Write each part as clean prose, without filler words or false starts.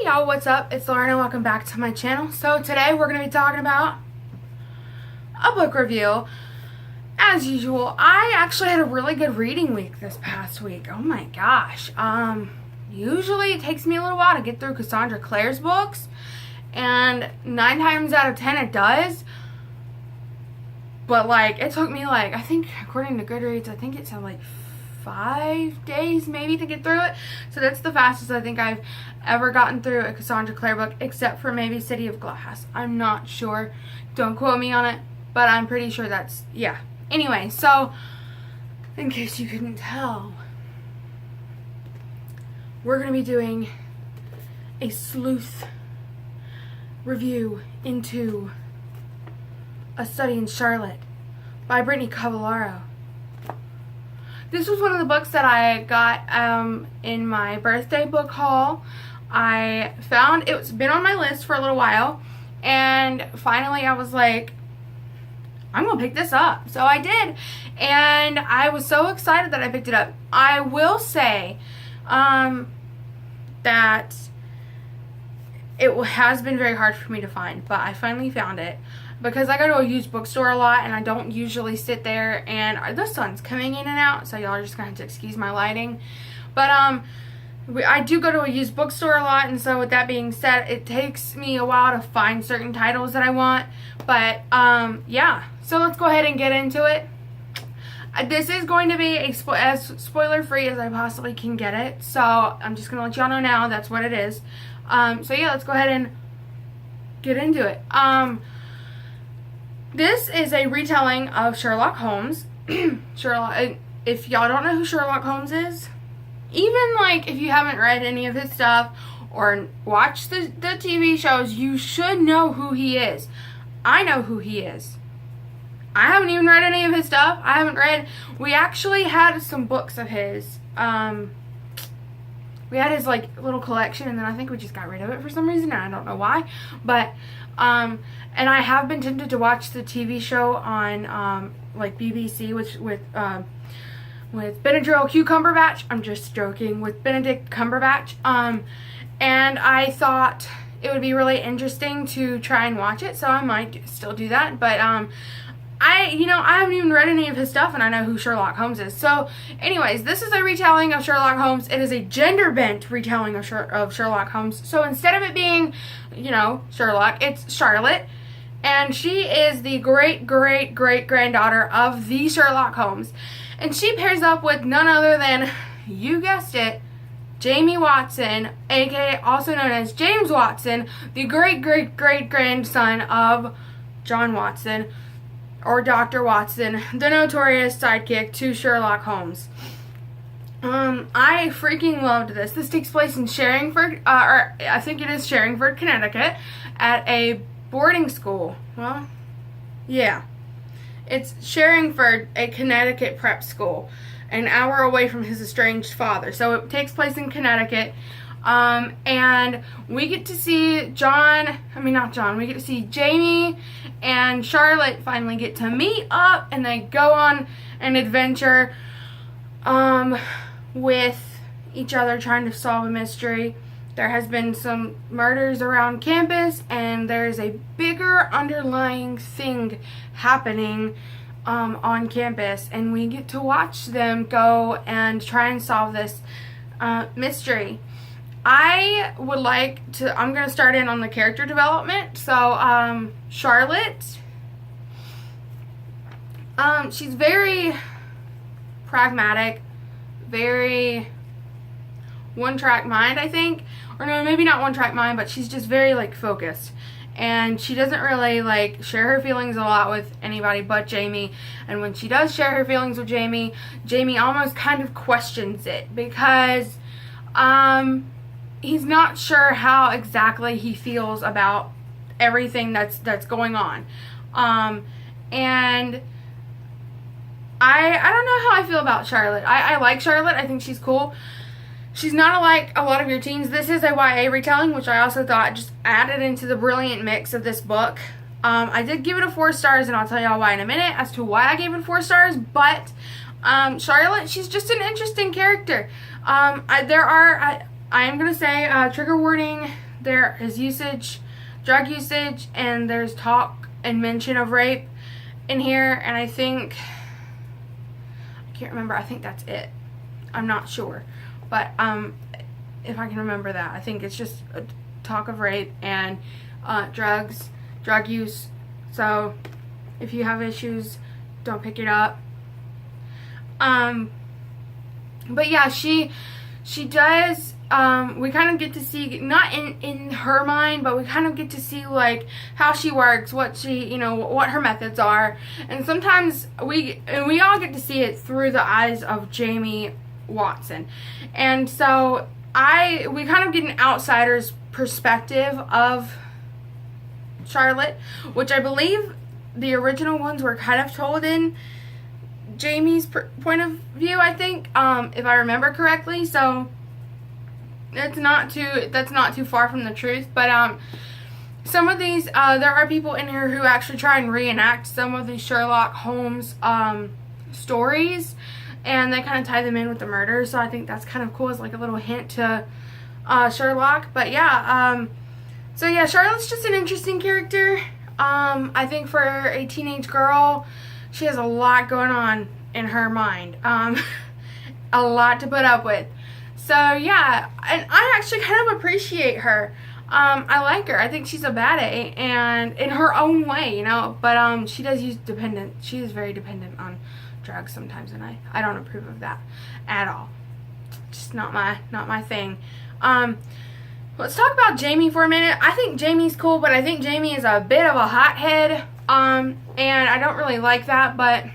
Hey y'all, what's up? It's Lauren and welcome back to my channel. So today we're going to be talking about a book review. As usual, I actually had a really good reading week this past week. Oh my gosh. Usually it takes me a little while to get through Cassandra Clare's books, and 9 times out of 10 it does. But like, it took me like, I think according to Goodreads, I think it said like 5 days maybe to get through it. So that's the fastest I think I've ever gotten through a Cassandra Clare book, except for maybe City of Glass. I'm not sure. Don't quote me on it, but I'm pretty sure that's, yeah. Anyway, so in case you couldn't tell, we're going to be doing a sleuth review into A Study in Charlotte by Brittany Cavallaro. This was one of the books that I got in my birthday book haul. I found it's been on my list for a little while, and finally I was like, I'm gonna pick this up. So I did, and I was so excited that I picked it up. I will say that it has been very hard for me to find, but I finally found it. Because I go to a used bookstore a lot, and I don't usually sit there, and the sun's coming in and out, so y'all are just going to have to excuse my lighting. But I do go to a used bookstore a lot, and so with that being said, it takes me a while to find certain titles that I want. But yeah, so let's go ahead and get into it. This is going to be as spoiler-free as I possibly can get it, so I'm just going to let y'all know now that's what it is. So yeah, let's go ahead and get into it. This is a retelling of Sherlock Holmes. If y'all don't know who Sherlock Holmes is, even like if you haven't read any of his stuff or watched the TV shows, you should know who he is. I know who he is. I haven't even read any of his stuff. We actually had some books of his. We had his like little collection, and then I think we just got rid of it for some reason, and I don't know why. But and I have been tempted to watch the TV show on like BBC with Benadryl Cumberbatch. I'm just joking, with Benedict Cumberbatch. And I thought it would be really interesting to try and watch it, so I might still do that. But I haven't even read any of his stuff, and I know who Sherlock Holmes is. So, anyways, this is a retelling of Sherlock Holmes. It is a gender-bent retelling of Sherlock Holmes. So, instead of it being, Sherlock, it's Charlotte. And she is the great-great-great-granddaughter of the Sherlock Holmes. And she pairs up with none other than, you guessed it, Jamie Watson, aka also known as James Watson, the great-great-great-grandson of John Watson, or Dr. Watson, the notorious sidekick to Sherlock Holmes. I freaking loved this. This takes place in Sherringford, or I think it is Sherringford, Connecticut, at a boarding school. Well, yeah. It's Sherringford, a Connecticut prep school, an hour away from his estranged father. So it takes place in Connecticut. And we get to see we get to see Jamie and Charlotte finally get to meet up, and they go on an adventure with each other trying to solve a mystery. There has been some murders around campus, and there's a bigger underlying thing happening on campus, and we get to watch them go and try and solve this mystery. I'm going to start in on the character development. So, Charlotte, she's very pragmatic, very one-track mind, I think. Or no, maybe not one-track mind, but she's just very, focused. And she doesn't really, share her feelings a lot with anybody but Jamie. And when she does share her feelings with Jamie, Jamie almost kind of questions it, because, he's not sure how exactly he feels about everything that's going on. And I don't know how I feel about Charlotte. I like Charlotte. I think she's cool. She's not like a lot of your teens. This is a YA retelling, which I also thought just added into the brilliant mix of this book. I did give it a 4 stars, and I'll tell y'all why in a minute as to why I gave it 4 stars. But Charlotte, she's just an interesting character. I am going to say, trigger warning, there is drug usage, and there's talk and mention of rape in here, and I can't remember, I think that's it. I'm not sure, but if I can remember that, I think it's just a talk of rape and drug use. So if you have issues, don't pick it up. But yeah, she does, we kind of get to see, not in her mind, but we kind of get to see like how she works, what her methods are, and sometimes we all get to see it through the eyes of Jamie Watson. And so we kind of get an outsider's perspective of Charlotte, which I believe the original ones were kind of told in Jamie's point of view, I think, if I remember correctly. So that's not too far from the truth. But some of these, there are people in here who actually try and reenact some of these Sherlock Holmes stories, and they kind of tie them in with the murder. So I think that's kind of cool, as like a little hint to Sherlock. But yeah, so yeah, Charlotte's just an interesting character. I think for a teenage girl, she has a lot going on in her mind. A lot to put up with. So yeah, and I actually kind of appreciate her. I like her. I think she's a baddie, and in her own way, but she does use she is very dependent on drugs sometimes, and I don't approve of that at all. Just not my thing. Let's talk about Jamie for a minute. I think Jamie's cool, but I think Jamie is a bit of a hothead, and I don't really like that, but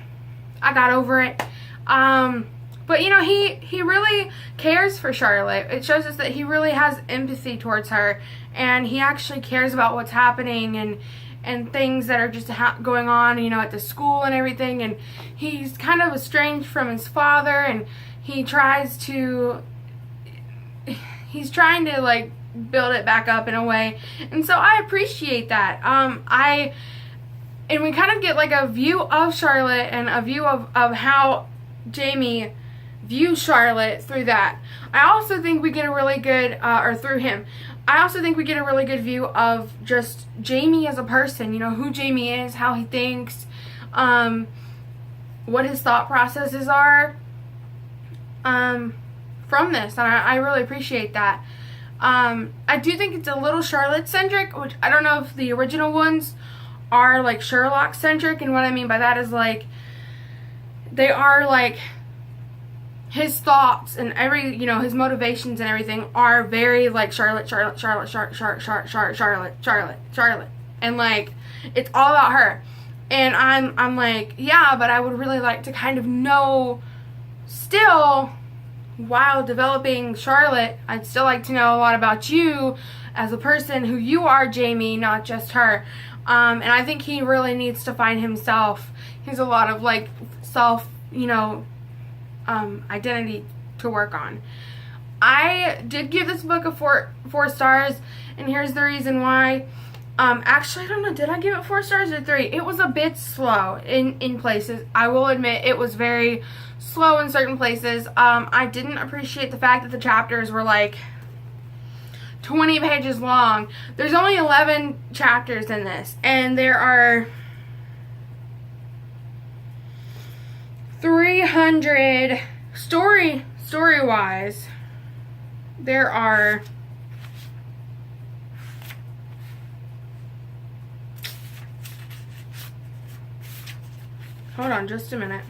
I got over it. But he really cares for Charlotte. It shows us that he really has empathy towards her, and he actually cares about what's happening and things that are just going on, at the school and everything. And he's kind of estranged from his father, and he's trying to like build it back up in a way. And so I appreciate that. And we kind of get like a view of Charlotte and a view of how Jamie views Charlotte through that. I also think we get a really good, or through him, I also think we get a really good view of just Jamie as a person, who Jamie is, how he thinks, what his thought processes are, from this, and I really appreciate that. I do think it's a little Charlotte-centric, which I don't know if the original ones are like Sherlock-centric, and what I mean by that is like they are like his thoughts and his motivations and everything are very like Charlotte, and like it's all about her. And I'm like, yeah, but I would really like to kind of know still, while developing Charlotte, I'd still like to know a lot about you as a person, who you are, Jamie, not just her. And I think he really needs to find himself. He has a lot of like self, identity to work on. I did give this book a four stars, and here's the reason why. Actually, I don't know, did I give it 4 stars or 3? It was a bit slow in places. I will admit it was very slow in certain places. I didn't appreciate the fact that the chapters were like 20 pages long. There's only 11 chapters in this, and there are 300 story-wise. There are hold on just a minute.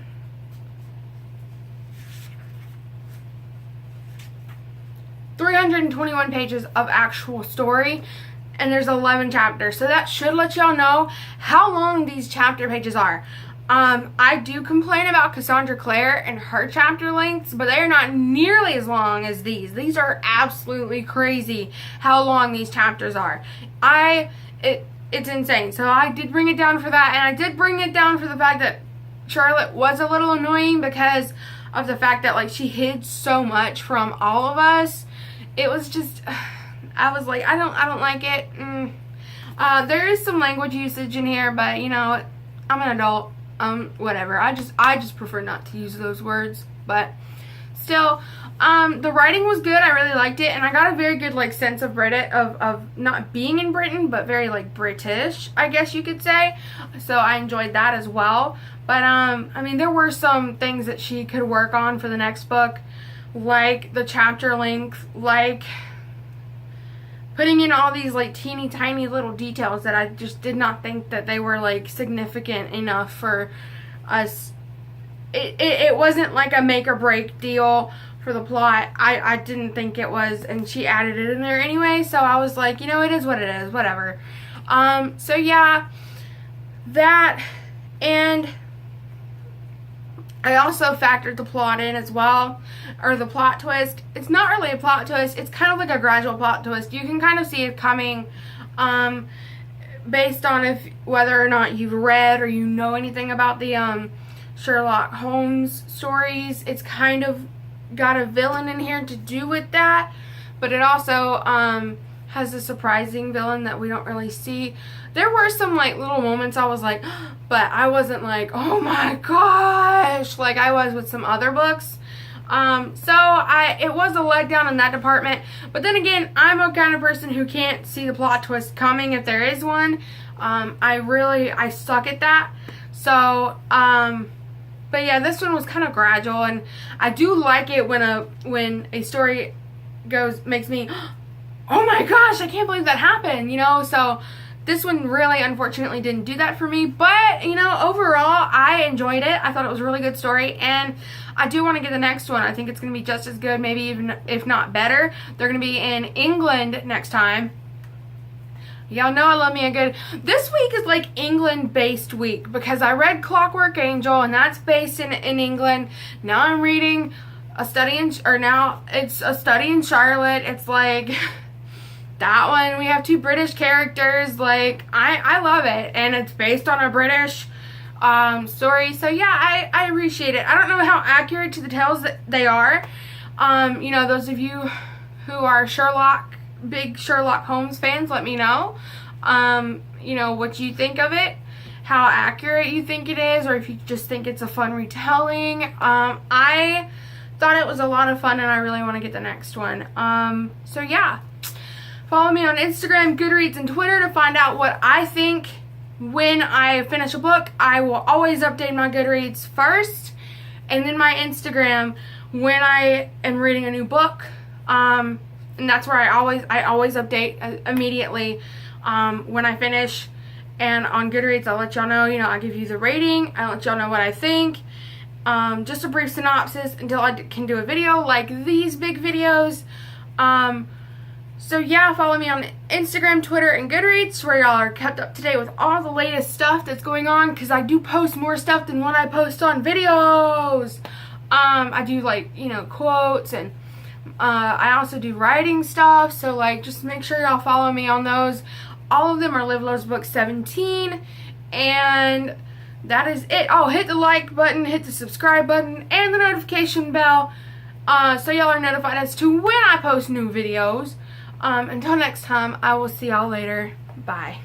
$321 pages of actual story, and there's 11 chapters, so that should let y'all know how long these chapter pages are. I do complain about Cassandra Clare and her chapter lengths, but they are not nearly as long as these. These are absolutely crazy how long these chapters are. It's insane. So I did bring it down for that, and I did bring it down for the fact that Charlotte was a little annoying because of the fact that like she hid so much from all of us. It was just, I was like, I don't like it. There is some language usage in here, but I'm an adult. Whatever. I just prefer not to use those words. But still, The writing was good. I really liked it, and I got a very good like sense of of not being in Britain, but very like British, I guess you could say. So I enjoyed that as well. But I mean, there were some things that she could work on for the next book, like the chapter length, like putting in all these like teeny tiny little details that I just did not think that they were like significant enough for us. It wasn't like a make or break deal for the plot. I didn't think it was, and she added it in there anyway, so I was like, you know, it is what it is, whatever. So yeah, that, and I also factored the plot in as well, or the plot twist. It's not really a plot twist, it's kind of like a gradual plot twist. You can kind of see it coming based on whether or not you've read or you know anything about the Sherlock Holmes stories. It's kind of got a villain in here to do with that, but it also has a surprising villain that we don't really see. There were some like little moments I was like, but I wasn't like, oh my gosh, like I was with some other books. It was a letdown in that department. But then again, I'm a kind of person who can't see the plot twist coming if there is one. I suck at that. So, but yeah, this one was kind of gradual, and I do like it when a story makes me, oh my gosh, I can't believe that happened, you know. So this one really unfortunately didn't do that for me, but you know, overall I enjoyed it. I thought it was a really good story, and I do want to get the next one. I think it's going to be just as good, maybe even if not better. They're going to be in England next time. Y'all know I love me a good... This week is like England-based week because I read Clockwork Angel, and that's based in England. Now I'm reading now it's A Study in Charlotte. It's like that one. We have 2 British characters. Like, I love it, and it's based on a British story. So yeah, I appreciate it. I don't know how accurate to the tales that they are. You know, those of you who are big Sherlock Holmes fans, let me know, you know, what you think of it, how accurate you think it is, or if you just think it's a fun retelling. I thought it was a lot of fun, and I really want to get the next one. So yeah, follow me on Instagram, Goodreads, and Twitter to find out what I think when I finish a book. I will always update my Goodreads first, and then my Instagram when I am reading a new book. And that's where I always update immediately when I finish. And on Goodreads, I'll let y'all know, you know, I give you the rating, I let y'all know what I think. Just a brief synopsis until I can do a video like these big videos. So yeah, follow me on Instagram, Twitter, and Goodreads, where y'all are kept up to date with all the latest stuff that's going on, because I do post more stuff than what I post on videos. I do, like, you know, quotes, and I also do writing stuff, so like just make sure y'all follow me on those. All of them are Live Loves Book 17, and that is it. Oh, hit the like button, hit the subscribe button, and the notification bell, so y'all are notified as to when I post new videos. Until next time, I will see y'all later. Bye.